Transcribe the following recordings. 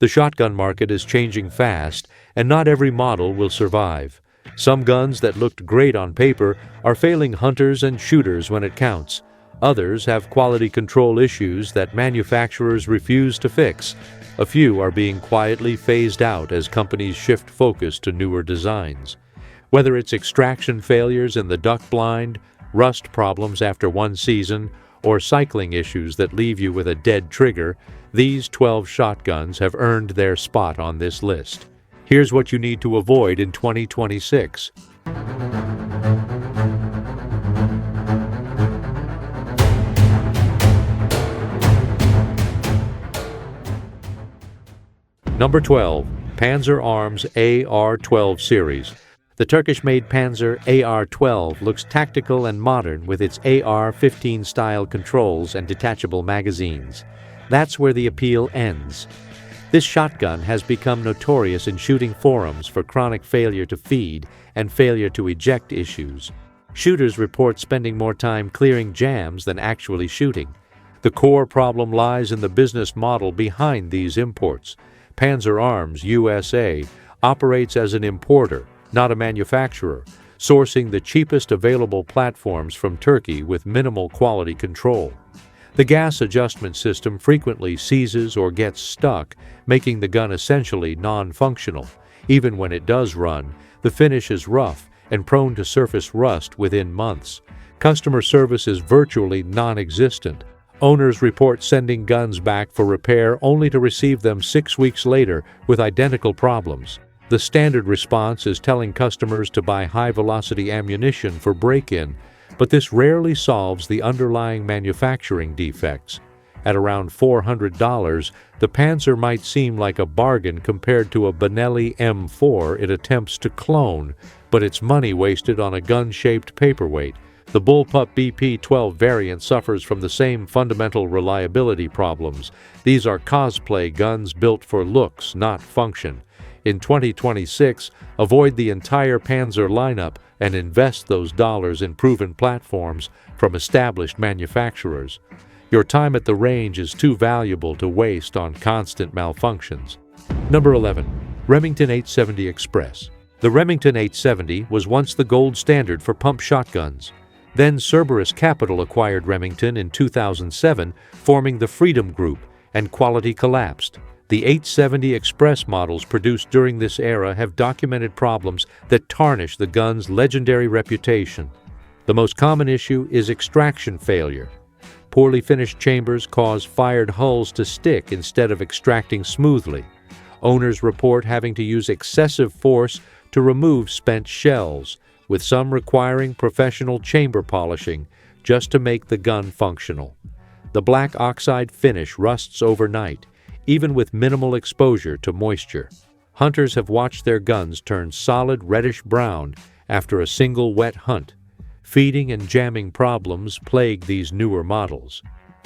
The shotgun market is changing fast, and not every model will survive. Some guns that looked great on paper are failing hunters and shooters when it counts. Others have quality control issues that manufacturers refuse to fix. A few are being quietly phased out as companies shift focus to newer designs. Whether it's extraction failures in the duck blind, rust problems after one season, or cycling issues that leave you with a dead trigger, these 12 shotguns have earned their spot on this list. Here's what you need to avoid in 2026. Number 12. Panzer Arms AR-12 series. The Turkish-made Panzer AR-12 looks tactical and modern with its AR-15 style controls and detachable magazines. That's where the appeal ends. This shotgun has become notorious in shooting forums for chronic failure to feed and failure to eject issues. Shooters report spending more time clearing jams than actually shooting. The core problem lies in the business model behind these imports. Panzer Arms USA operates as an importer, not a manufacturer, sourcing the cheapest available platforms from Turkey with minimal quality control. The gas adjustment system frequently seizes or gets stuck, making the gun essentially non-functional. Even when it does run, the finish is rough and prone to surface rust within months. Customer service is virtually non-existent. Owners report sending guns back for repair only to receive them 6 weeks later with identical problems. The standard response is telling customers to buy high-velocity ammunition for break-in, but this rarely solves the underlying manufacturing defects. At around $400, the Panzer might seem like a bargain compared to a Benelli M4 it attempts to clone, but it's money wasted on a gun-shaped paperweight. The Bullpup BP-12 variant suffers from the same fundamental reliability problems. These are cosplay guns built for looks, not function. In 2026, avoid the entire Panzer lineup and invest those dollars in proven platforms from established manufacturers. Your time at the range is too valuable to waste on constant malfunctions. Number 11. Remington 870 Express. The Remington 870 was once the gold standard for pump shotguns. Then Cerberus Capital acquired Remington in 2007, forming the Freedom Group, and quality collapsed. The 870 Express models produced during this era have documented problems that tarnish the gun's legendary reputation. The most common issue is extraction failure. Poorly finished chambers cause fired hulls to stick instead of extracting smoothly. Owners report having to use excessive force to remove spent shells, with some requiring professional chamber polishing just to make the gun functional. The black oxide finish rusts overnight, even with minimal exposure to moisture. Hunters have watched their guns turn solid reddish-brown after a single wet hunt. Feeding and jamming problems plague these newer models.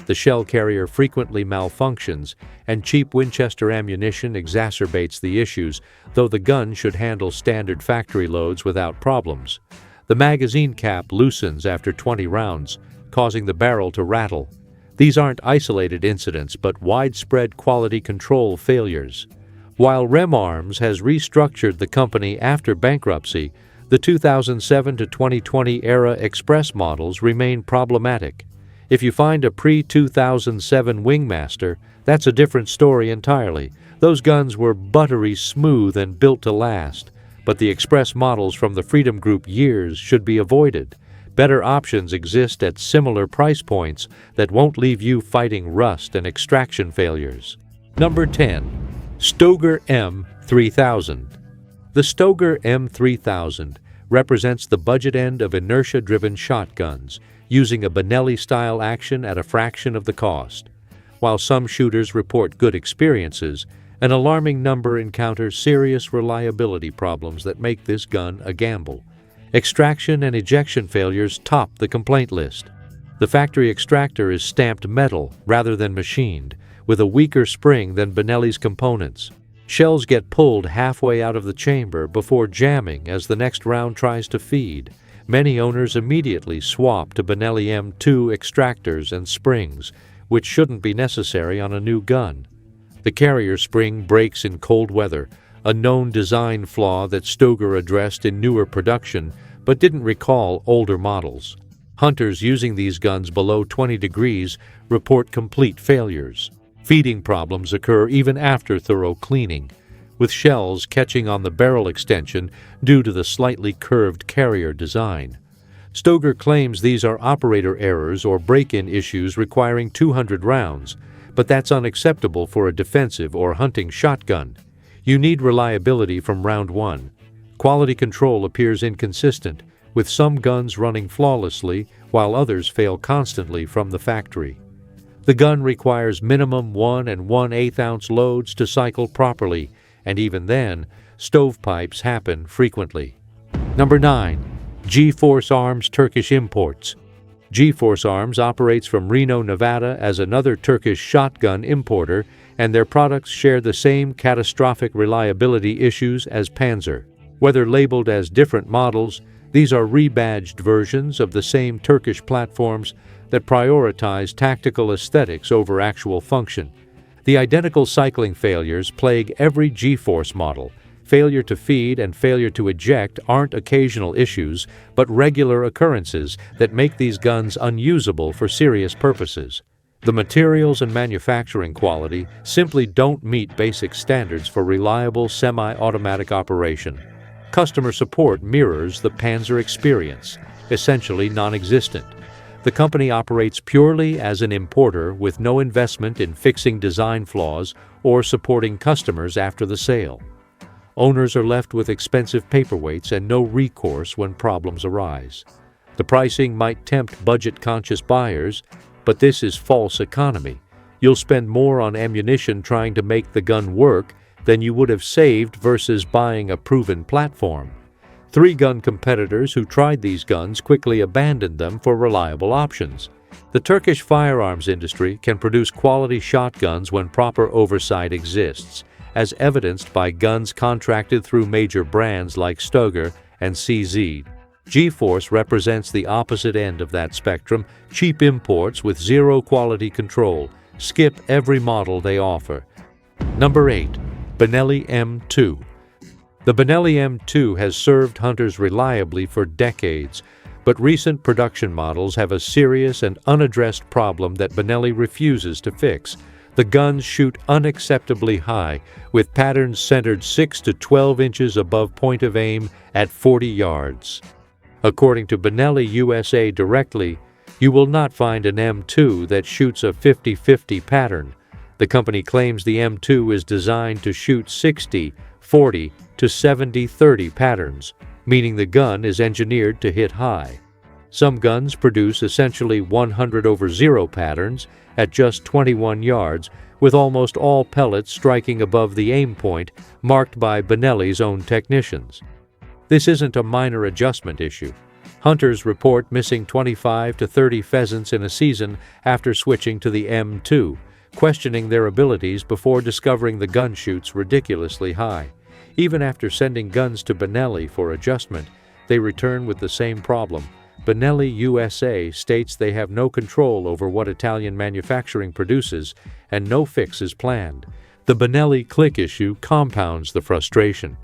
The shell carrier frequently malfunctions, and cheap Winchester ammunition exacerbates the issues, though the gun should handle standard factory loads without problems. The magazine cap loosens after 20 rounds, causing the barrel to rattle. These aren't isolated incidents, but widespread quality control failures. While Rem Arms has restructured the company after bankruptcy, the 2007 to 2020 era Express models remain problematic. If you find a pre-2007 Wingmaster, that's a different story entirely. Those guns were buttery smooth and built to last, but the Express models from the Freedom Group years should be avoided. Better options exist at similar price points that won't leave you fighting rust and extraction failures. Number 10. Stoeger M3000. The Stoeger M3000 represents the budget end of inertia-driven shotguns, using a Benelli-style action at a fraction of the cost. While some shooters report good experiences, an alarming number encounter serious reliability problems that make this gun a gamble. Extraction and ejection failures top the complaint list. The factory extractor is stamped metal rather than machined, with a weaker spring than Benelli's components. Shells get pulled halfway out of the chamber before jamming as the next round tries to feed. Many owners immediately swap to Benelli M2 extractors and springs, which shouldn't be necessary on a new gun. The carrier spring breaks in cold weather, a known design flaw that Stoeger addressed in newer production but didn't recall older models. Hunters using these guns below 20 degrees report complete failures. Feeding problems occur even after thorough cleaning, with shells catching on the barrel extension due to the slightly curved carrier design. Stoeger claims these are operator errors or break-in issues requiring 200 rounds, but that's unacceptable for a defensive or hunting shotgun. You need reliability from round one. Quality control appears inconsistent, with some guns running flawlessly while others fail constantly from the factory. The gun requires minimum 1 1/8 ounce loads to cycle properly, and even then, stovepipes happen frequently. Number 9. G-Force Arms Turkish Imports. G-Force Arms operates from Reno, Nevada as another Turkish shotgun importer, and their products share the same catastrophic reliability issues as Panzer. Whether labeled as different models, these are rebadged versions of the same Turkish platforms that prioritize tactical aesthetics over actual function. The identical cycling failures plague every G-Force model. Failure to feed and failure to eject aren't occasional issues, but regular occurrences that make these guns unusable for serious purposes. The materials and manufacturing quality simply don't meet basic standards for reliable semi-automatic operation. Customer support mirrors the Panzer experience, essentially non-existent. The company operates purely as an importer with no investment in fixing design flaws or supporting customers after the sale. Owners are left with expensive paperweights and no recourse when problems arise. The pricing might tempt budget-conscious buyers, but this is false economy. You'll spend more on ammunition trying to make the gun work than you would have saved versus buying a proven platform. 3 gun competitors who tried these guns quickly abandoned them for reliable options. The Turkish firearms industry can produce quality shotguns when proper oversight exists, as evidenced by guns contracted through major brands like Stoeger and CZ. G-Force represents the opposite end of that spectrum, cheap imports with zero quality control. Skip every model they offer. Number 8. Benelli M2. The Benelli M2 has served hunters reliably for decades, but recent production models have a serious and unaddressed problem that Benelli refuses to fix. The guns shoot unacceptably high, with patterns centered 6 to 12 inches above point of aim at 40 yards. According to Benelli USA directly, you will not find an M2 that shoots a 50-50 pattern. The company claims the M2 is designed to shoot 60-40 to 70-30 patterns, meaning the gun is engineered to hit high. Some guns produce essentially 100/0 patterns at just 21 yards, with almost all pellets striking above the aim point marked by Benelli's own technicians. This isn't a minor adjustment issue. Hunters report missing 25 to 30 pheasants in a season after switching to the M2, questioning their abilities before discovering the gun shoots ridiculously high. Even after sending guns to Benelli for adjustment, they return with the same problem. Benelli USA states they have no control over what Italian manufacturing produces, and no fix is planned. The Benelli click issue compounds the frustration.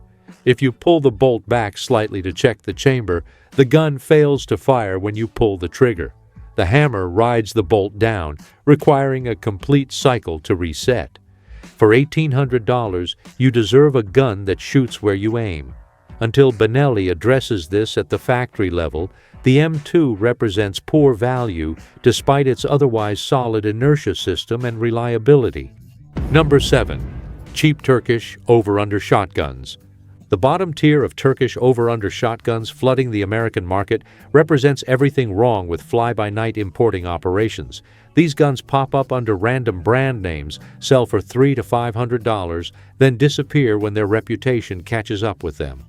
If you pull the bolt back slightly to check the chamber, the gun fails to fire when you pull the trigger. The hammer rides the bolt down, requiring a complete cycle to reset. For $1,800, you deserve a gun that shoots where you aim. Until Benelli addresses this at the factory level, the M2 represents poor value despite its otherwise solid inertia system and reliability. Number 7. Cheap Turkish over-under shotguns. The bottom tier of Turkish over-under shotguns flooding the American market represents everything wrong with fly-by-night importing operations. These guns pop up under random brand names, sell for $300 to $500, then disappear when their reputation catches up with them.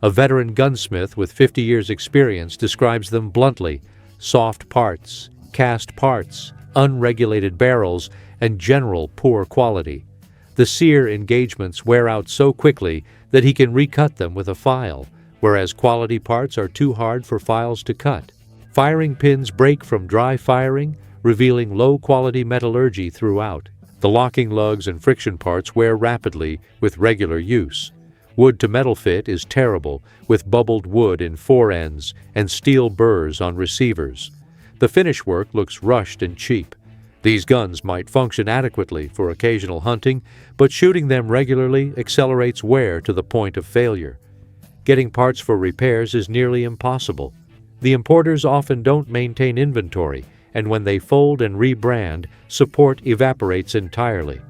A veteran gunsmith with 50 years' experience describes them bluntly: soft parts, cast parts, unregulated barrels, and general poor quality. The sear engagements wear out so quickly that he can recut them with a file, whereas quality parts are too hard for files to cut. Firing pins break from dry firing, revealing low-quality metallurgy throughout. The locking lugs and friction parts wear rapidly with regular use. Wood-to-metal fit is terrible, with bubbled wood in fore ends and steel burrs on receivers. The finish work looks rushed and cheap. These guns might function adequately for occasional hunting, but shooting them regularly accelerates wear to the point of failure. Getting parts for repairs is nearly impossible. The importers often don't maintain inventory, and when they fold and rebrand, support evaporates entirely.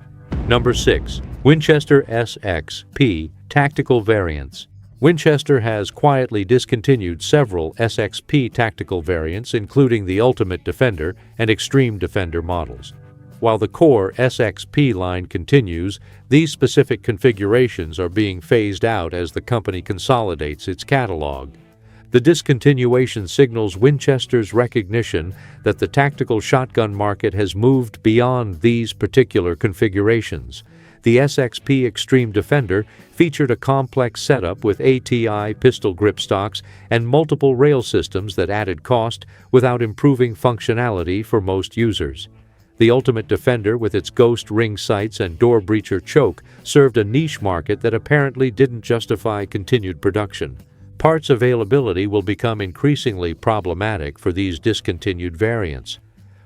Number 6. Winchester SXP Tactical Variants. Winchester has quietly discontinued several SXP tactical variants, including the Ultimate Defender and Extreme Defender models. While the core SXP line continues, these specific configurations are being phased out as the company consolidates its catalog. The discontinuation signals Winchester's recognition that the tactical shotgun market has moved beyond these particular configurations. The SXP Extreme Defender featured a complex setup with ATI pistol grip stocks and multiple rail systems that added cost without improving functionality for most users. The Ultimate Defender, with its ghost ring sights and door breacher choke, served a niche market that apparently didn't justify continued production. Parts availability will become increasingly problematic for these discontinued variants.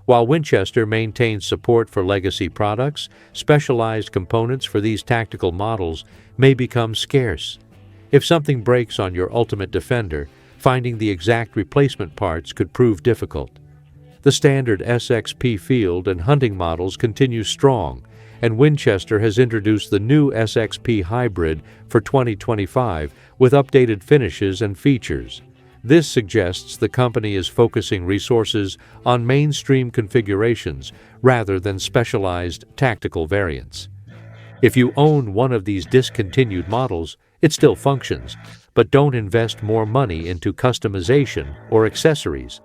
While Winchester maintains support for legacy products, specialized components for these tactical models may become scarce. If something breaks on your Ultimate Defender, finding the exact replacement parts could prove difficult. The standard SXP field and hunting models continue strong, and Winchester has introduced the new SXP Hybrid for 2025 with updated finishes and features. This suggests the company is focusing resources on mainstream configurations rather than specialized tactical variants. If you own one of these discontinued models, it still functions, but don't invest more money into customization or accessories.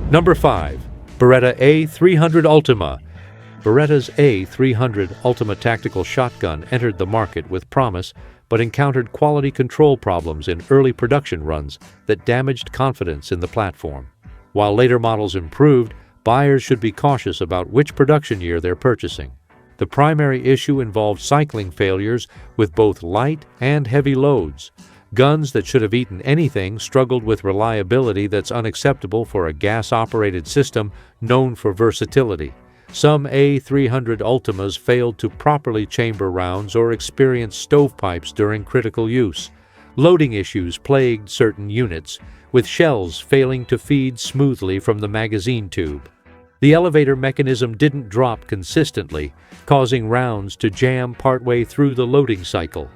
Number 5. Beretta A300 Ultima. Beretta's A300 Ultima tactical shotgun entered the market with promise, but encountered quality control problems in early production runs that damaged confidence in the platform. While later models improved, buyers should be cautious about which production year they're purchasing. The primary issue involved cycling failures with both light and heavy loads. Guns that should have eaten anything struggled with reliability that's unacceptable for a gas-operated system known for versatility. Some A300 Ultimas failed to properly chamber rounds or experienced stovepipes during critical use. Loading issues plagued certain units, with shells failing to feed smoothly from the magazine tube. The elevator mechanism didn't drop consistently, causing rounds to jam partway through the loading cycle.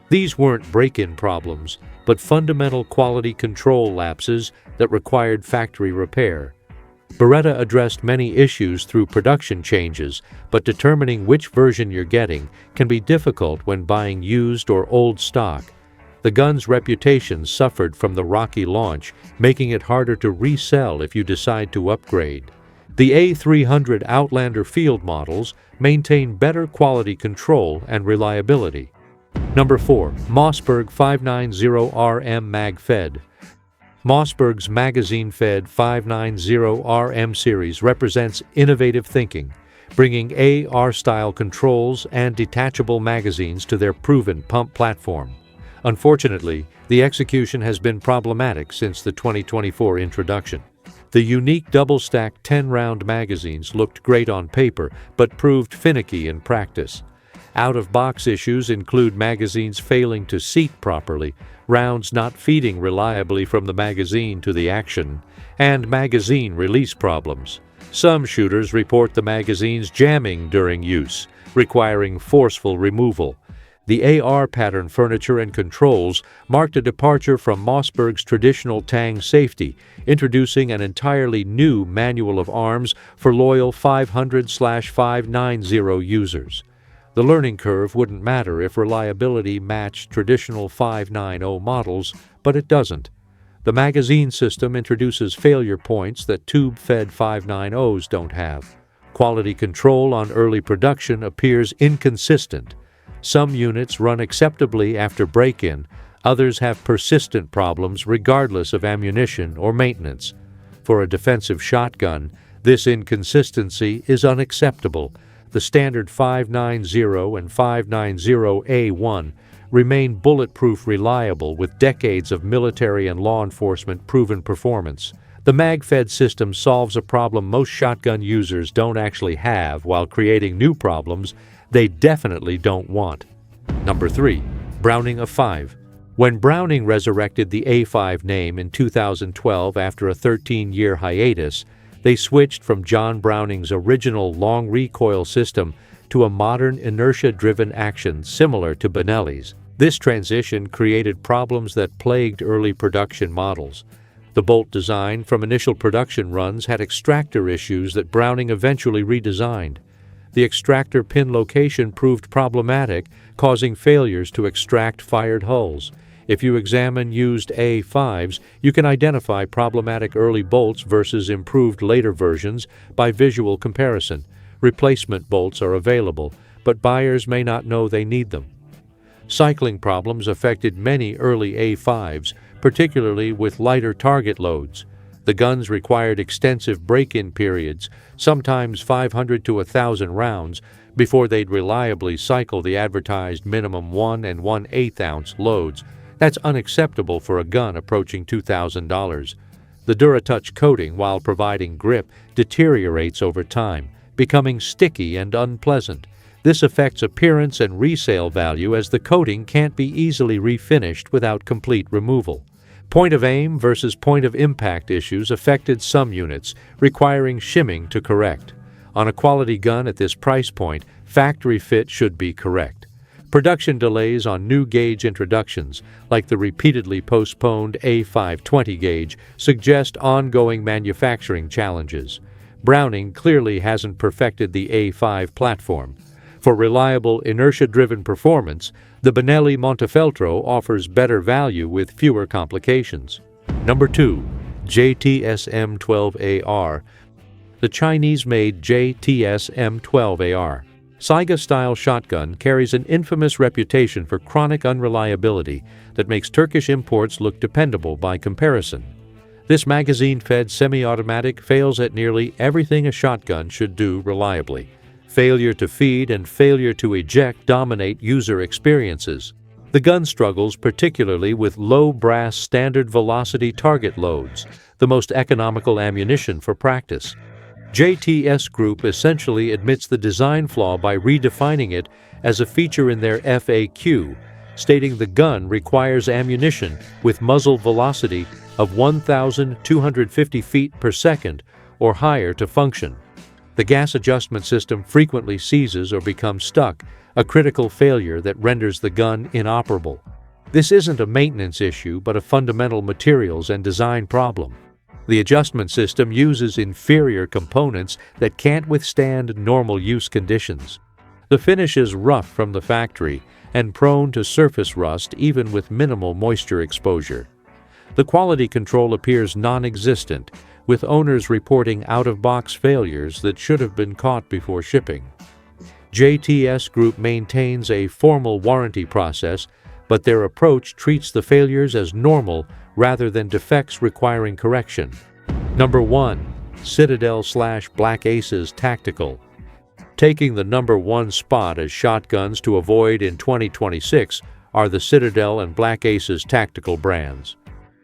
These weren't break-in problems, but fundamental quality control lapses that required factory repair. Beretta addressed many issues through production changes, but determining which version you're getting can be difficult when buying used or old stock. The gun's reputation suffered from the rocky launch, making it harder to resell if you decide to upgrade. The A300 Outlander field models maintain better quality control and reliability. Number 4. Mossberg 590RM Mag-Fed. Mossberg's magazine-fed 590RM series represents innovative thinking, bringing AR-style controls and detachable magazines to their proven pump platform. Unfortunately, the execution has been problematic since the 2024 introduction. The unique double-stack 10-round magazines looked great on paper, but proved finicky in practice. Out-of-box issues include magazines failing to seat properly, rounds not feeding reliably from the magazine to the action, and magazine release problems. Some shooters report the magazines jamming during use, requiring forceful removal. The AR pattern furniture and controls marked a departure from Mossberg's traditional Tang safety, introducing an entirely new manual of arms for loyal 500/590 users. The learning curve wouldn't matter if reliability matched traditional 590 models, but it doesn't. The magazine system introduces failure points that tube-fed 590s don't have. Quality control on early production appears inconsistent. Some units run acceptably after break-in, others have persistent problems regardless of ammunition or maintenance. For a defensive shotgun, this inconsistency is unacceptable. The standard 590 and 590A1 remain bulletproof reliable with decades of military and law enforcement proven performance. The MagFed system solves a problem most shotgun users don't actually have while creating new problems they definitely don't want. Number 3. Browning a 5. When Browning resurrected the A5 name in 2012 after a 13-year hiatus, they switched from John Browning's original long recoil system to a modern inertia-driven action similar to Benelli's. This transition created problems that plagued early production models. The bolt design from initial production runs had extractor issues that Browning eventually redesigned. The extractor pin location proved problematic, causing failures to extract fired hulls. If you examine used A5s, you can identify problematic early bolts versus improved later versions by visual comparison. Replacement bolts are available, but buyers may not know they need them. Cycling problems affected many early A5s, particularly with lighter target loads. The guns required extensive break-in periods, sometimes 500 to 1,000 rounds, before they'd reliably cycle the advertised minimum 1 1/8 ounce loads. That's unacceptable for a gun approaching $2,000. The Duratouch coating, while providing grip, deteriorates over time, becoming sticky and unpleasant. This affects appearance and resale value as the coating can't be easily refinished without complete removal. Point of aim versus point of impact issues affected some units, requiring shimming to correct. On a quality gun at this price point, factory fit should be correct. Production delays on new gauge introductions, like the repeatedly postponed A520 gauge, suggest ongoing manufacturing challenges. Browning clearly hasn't perfected the A5 platform. For reliable, inertia-driven performance, the Benelli Montefeltro offers better value with fewer complications. Number 2. JTS M12AR. The Chinese-made JTS M12AR Saiga-style shotgun carries an infamous reputation for chronic unreliability that makes Turkish imports look dependable by comparison. This magazine-fed semi-automatic fails at nearly everything a shotgun should do reliably. Failure to feed and failure to eject dominate user experiences. The gun struggles particularly with low brass standard velocity target loads, the most economical ammunition for practice. JTS Group essentially admits the design flaw by redefining it as a feature in their FAQ, stating the gun requires ammunition with muzzle velocity of 1,250 feet per second or higher to function. The gas adjustment system frequently seizes or becomes stuck, a critical failure that renders the gun inoperable. This isn't a maintenance issue, but a fundamental materials and design problem. The adjustment system uses inferior components that can't withstand normal use conditions. The finish is rough from the factory and prone to surface rust even with minimal moisture exposure. The quality control appears non-existent, with owners reporting out-of-box failures that should have been caught before shipping. JTS Group maintains a formal warranty process, but their approach treats the failures as normal rather than defects requiring correction. Number 1. Citadel/Black Aces Tactical. Taking the number 1 spot as shotguns to avoid in 2026 are the Citadel and Black Aces Tactical brands.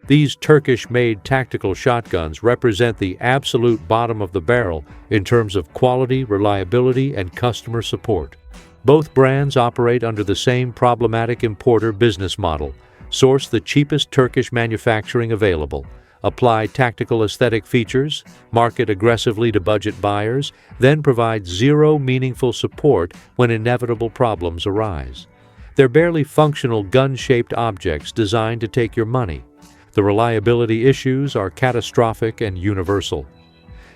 These Turkish-made tactical shotguns represent the absolute bottom of the barrel in terms of quality, reliability, and customer support. Both brands operate under the same problematic importer business model: source the cheapest Turkish manufacturing available, apply tactical aesthetic features, market aggressively to budget buyers, then provide zero meaningful support when inevitable problems arise. They're barely functional gun-shaped objects designed to take your money. The reliability issues are catastrophic and universal.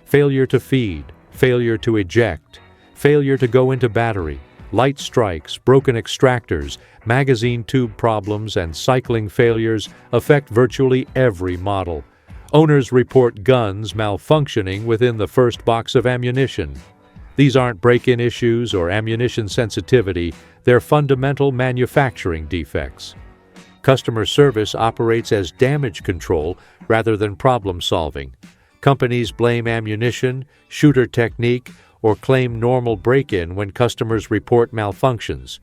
Failure to feed, failure to eject, failure to go into battery, light strikes, broken extractors, magazine tube problems, and cycling failures affect virtually every model. Owners report guns malfunctioning within the first box of ammunition. These aren't break-in issues or ammunition sensitivity, they're fundamental manufacturing defects. Customer service operates as damage control rather than problem solving. Companies blame ammunition, shooter technique, or claim normal break-in when customers report malfunctions.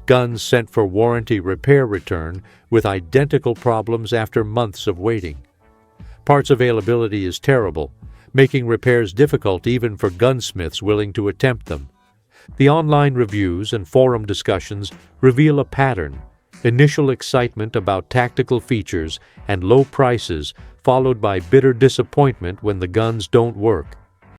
Guns sent for warranty repair return with identical problems after months of waiting. Parts availability is terrible, making repairs difficult even for gunsmiths willing to attempt them. The online reviews and forum discussions reveal a pattern: initial excitement about tactical features and low prices, followed by bitter disappointment when the guns don't work.